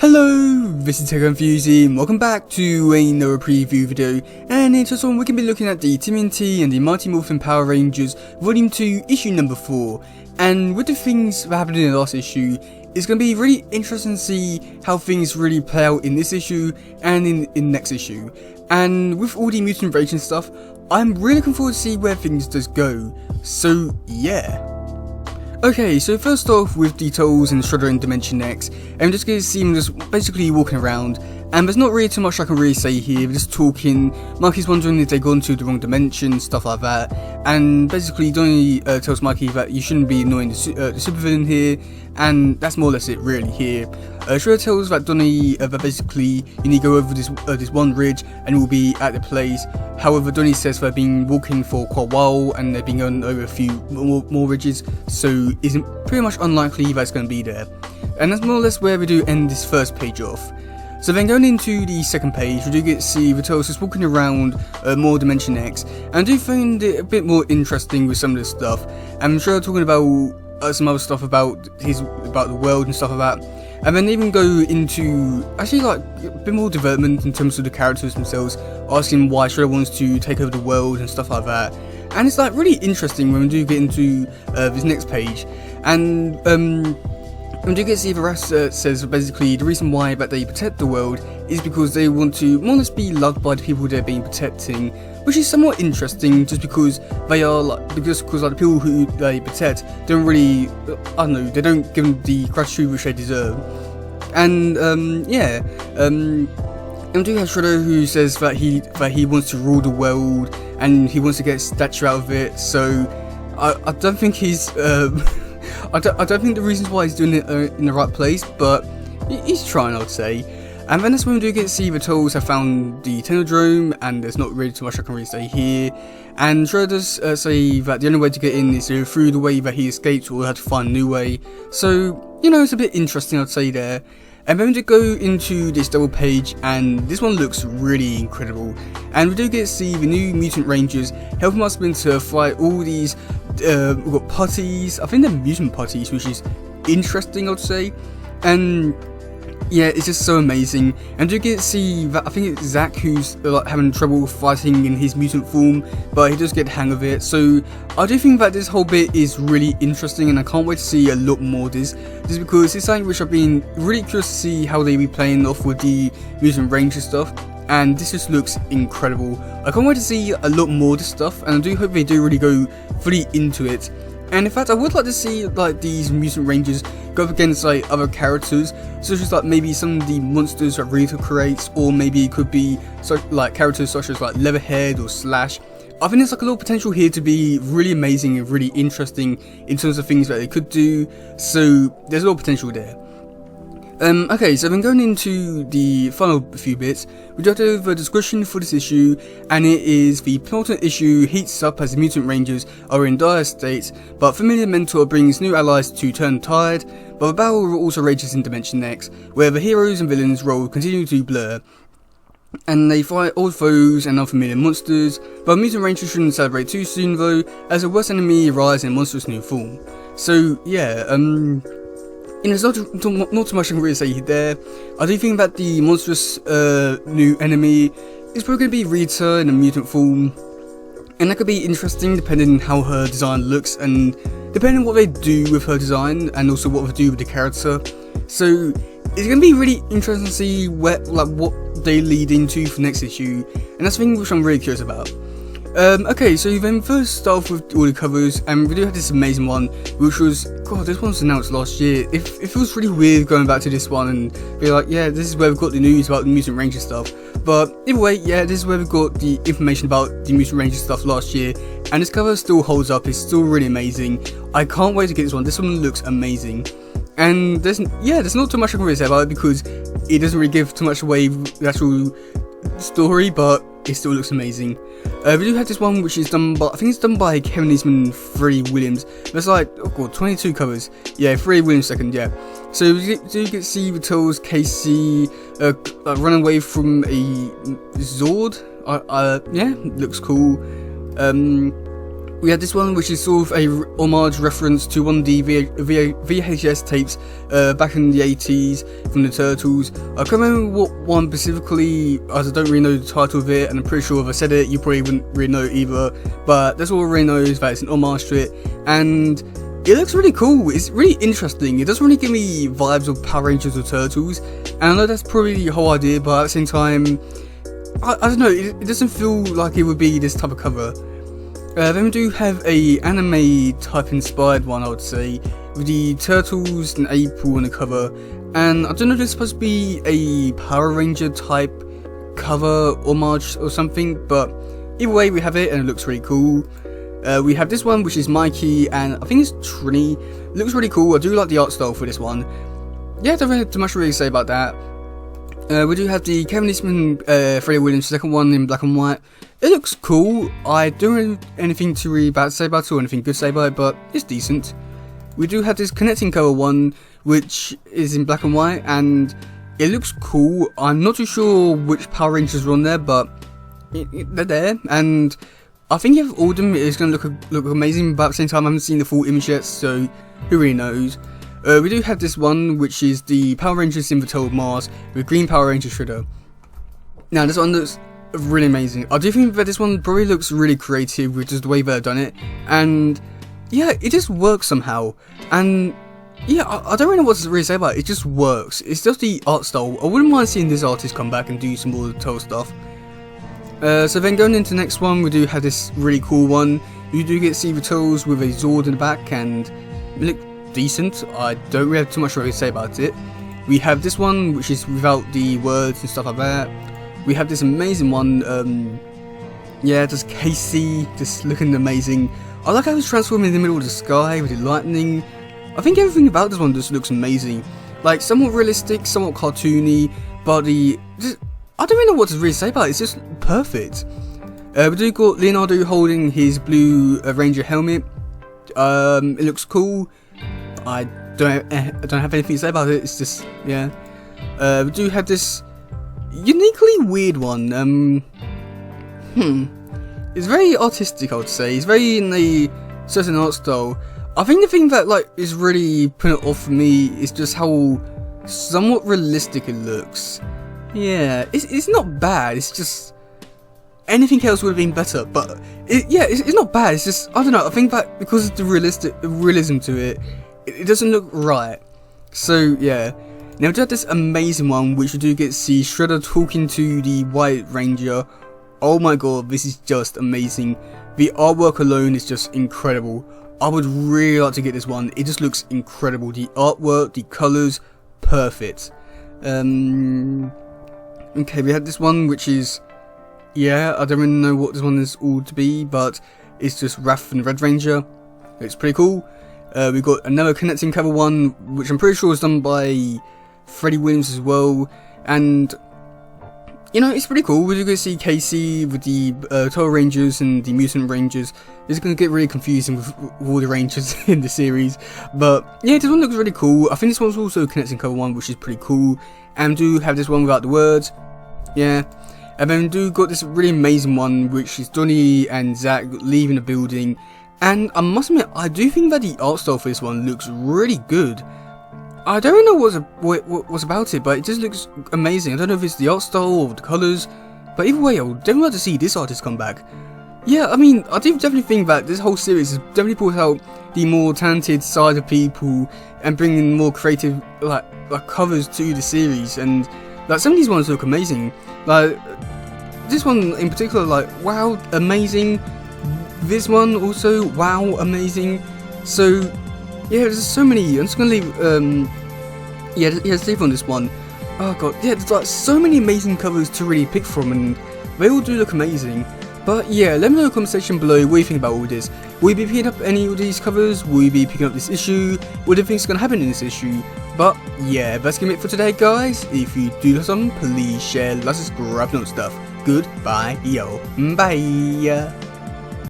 Hello, this is TechConfusing, and welcome back to another preview video, and in this one we can be looking at the TMNT and the Morphin Power Rangers Volume 2 issue number 4, and with the things that happened in the last issue, it's going to be really interesting to see how things really play out in this issue and in next issue, and with all the mutant rage and stuff, I'm really looking forward to see where things does go, so yeah. Okay, so first off with Details and Shredder in Dimension X, and just going to see him just basically walking around, and there's not really too much I can really say here, we're just talking, Mikey's wondering if they gone to the wrong dimension, stuff like that, and basically Donnie tells Mikey that you shouldn't be annoying the supervillain here, and that's more or less it really here. Shredder tells that Donnie that basically you need to go over this one ridge and we'll be at the place. However, Donnie says they've been walking for quite a while and they've been going over a few more ridges, so it's pretty much unlikely that it's going to be there. And that's more or less where we do end this first page off. So then going into the second page, we do get to see Vito's just walking around more Dimension X, and I do find it a bit more interesting with some of this stuff. I'm sure talking about some other stuff about the world and stuff like that. And then even go into actually like a bit more development in terms of the characters themselves, asking why Shredder wants to take over the world and stuff like that. And it's like really interesting when we do get into this next page. And we do get to see the rest says basically the reason why that they protect the world is because they want to more or less be loved by the people they're being protecting, which is somewhat interesting just because they are like the people who they protect don't really, I don't know, they don't give them the gratitude which they deserve. And and we do have Shredder who says that he wants to rule the world and he wants to get a statue out of it, so I don't think he's I don't think the reasons why he's doing it are in the right place, but he's trying, I would say. And then that's when we do get to see the Trolls have found the Technodrome, and there's not really too much I can really say here. And Shredder does say that the only way to get in is through the way that he escaped, or had to find a new way. So, you know, it's a bit interesting, I'd say there. And then we do go into this double page, and this one looks really incredible. And we do get to see the new Mutant Rangers helping us to fight all these, we've got putties, I think they're mutant putties, which is interesting, I'd say. And yeah, it's just so amazing. And you get to see that I think it's Zach who's like having trouble fighting in his mutant form, but he does get the hang of it. So I do think that this whole bit is really interesting, and I can't wait to see a lot more of this. Just because it's something which I've been really curious to see how they be playing off with the Mutant Ranger stuff. And this just looks incredible. I can't wait to see a lot more of this stuff, and I do hope they do really go fully into it. And in fact, I would like to see like these Mutant Rangers go up against like other characters, such as like maybe some of the monsters that Rita creates, or maybe it could be like characters such as like Leatherhead or Slash. I think there's like a lot of potential here to be really amazing and really interesting in terms of things that they could do. So there's a lot of potential there. Okay, so then going into the final few bits, we do have a description for this issue, and it is the penultimate issue heats up as the Mutant Rangers are in dire straits, but familiar mentor brings new allies to turn tide, but the battle also rages in Dimension X, where the heroes and villains' role continue to blur, and they fight old foes and unfamiliar monsters, but Mutant Rangers shouldn't celebrate too soon though, as a worst enemy arrives in a monstrous new form. So yeah, there's not too much I can really say there. I do think that the monstrous new enemy is probably going to be Rita in a mutant form, and that could be interesting depending on how her design looks and depending on what they do with her design and also what they do with the character. So it's going to be really interesting to see what they lead into for next issue, and that's something which I'm really curious about. Okay, so then first start off with all the covers, and we do have this amazing one, which was, god, this one was announced last year. It feels really weird going back to this one and be like, yeah, this is where we've got the news about the Mutant Ranger stuff. But either way, yeah, this is where we got the information about the Mutant Ranger stuff last year, and this cover still holds up, it's still really amazing. I can't wait to get this one looks amazing. And there's not too much I can really say about it because it doesn't really give too much away the actual story, but it still looks amazing. We do have this one which is done by, I think it's done by Kevin Eastman and Freddie Williams. There's like, oh god, 22 covers. Yeah, Freddie Williams second, yeah. So we do get to see the Turtles Casey run away from a Zord. Yeah, looks cool. We had this one, which is sort of a homage reference to one of the VHS tapes back in the 80s from the Turtles. I can't remember what one specifically, as I don't really know the title of it, and I'm pretty sure if I said it, you probably wouldn't really know either. But that's all I really know, is that it's an homage to it, and it looks really cool. It's really interesting. It doesn't really give me vibes of Power Rangers or Turtles, and I know that's probably the whole idea, but at the same time, I don't know, it doesn't feel like it would be this type of cover. Then we do have a anime type inspired one, I would say, with the Turtles and April on the cover, and I don't know if it's supposed to be a Power Ranger type cover homage or something, but either way we have it and it looks really cool. We have this one, which is Mikey, and I think it's Trini. It looks really cool. I do like the art style for this one. Yeah, I don't really have too much to really say about that. We do have the Kevin Eastman, Freddie Williams second one in black and white. It looks cool. I don't have anything to really bad to say about it or anything good to say about it, but it's decent. We do have this connecting cover one, which is in black and white, and it looks cool. I'm not too sure which Power Rangers are on there, but they're there, and I think if all of them is going to look amazing, but at the same time I haven't seen the full image yet, so who really knows. We do have this one, which is the Power Rangers Inverted Mars with Green Power Ranger Shredder. Now this one looks really amazing. I do think that this one probably looks really creative with just the way they've done it, and yeah, it just works somehow. And yeah, I don't really know what to really say about it. It just works. It's just the art style. I wouldn't mind seeing this artist come back and do some more Turtle stuff. So then going into the next one, we do have this really cool one. You do get to see the Turtles with a Zord in the back, and it look decent. I don't really have too much to really say about it. We have this one, which is without the words and stuff like that. We have this amazing one, yeah, just Casey, just looking amazing. I like how he's transforming in the middle of the sky with the lightning. I think everything about this one just looks amazing. Like, somewhat realistic, somewhat cartoony, but I don't really know what to really say about it. It's just perfect. We do got Leonardo holding his blue Ranger helmet. It looks cool. I don't have anything to say about it. It's just, yeah. We do have this uniquely weird one. It's very artistic, I would say. It's very in a certain art style. I think the thing that is really putting it off for me is just how somewhat realistic it looks. Yeah, it's not bad. It's just anything else would have been better. But it's not bad. It's just, I don't know. I think that because of the realism to it, it doesn't look right. So yeah. Now we do have this amazing one, which you do get to see Shredder talking to the White Ranger. Oh my god, this is just amazing. The artwork alone is just incredible. I would really like to get this one. It just looks incredible. The artwork, the colours, perfect. Okay, we had this one, which is, yeah, I don't really know what this one is all to be, but it's just Wrath and the Red Ranger. It's pretty cool. We've got another connecting cover one, which I'm pretty sure is done by Freddie Williams as well, and you know, it's pretty cool. We're going to see Casey with the Power Rangers and the Mutant Rangers. It's going to get really confusing with all the Rangers in the series, but yeah, this one looks really cool. I think this one's also a connecting cover one, which is pretty cool, and do have this one without the words, yeah. And then do got this really amazing one, which is Donnie and Zach leaving the building, and I must admit, I do think that the art style for this one looks really good. I don't know what's about it, but it just looks amazing. I don't know if it's the art style or the colours, but either way, I would definitely like to see this artist come back. Yeah, I mean, I do definitely think that this whole series has definitely brought out the more talented side of people and bringing more creative like covers to the series, and some of these ones look amazing. Like this one in particular, wow, amazing. This one also, wow, amazing. So yeah, there's so many. I'm just gonna leave. Let's leave on this one. Oh god, yeah, there's so many amazing covers to really pick from, and they all do look amazing. But yeah, let me know in the comment section below what you think about all this. Will you be picking up any of these covers? Will you be picking up this issue? What do you think is gonna happen in this issue? But yeah, that's gonna be it for today, guys. If you do have something, please share, like, subscribe, and all that stuff. Goodbye, yo, bye.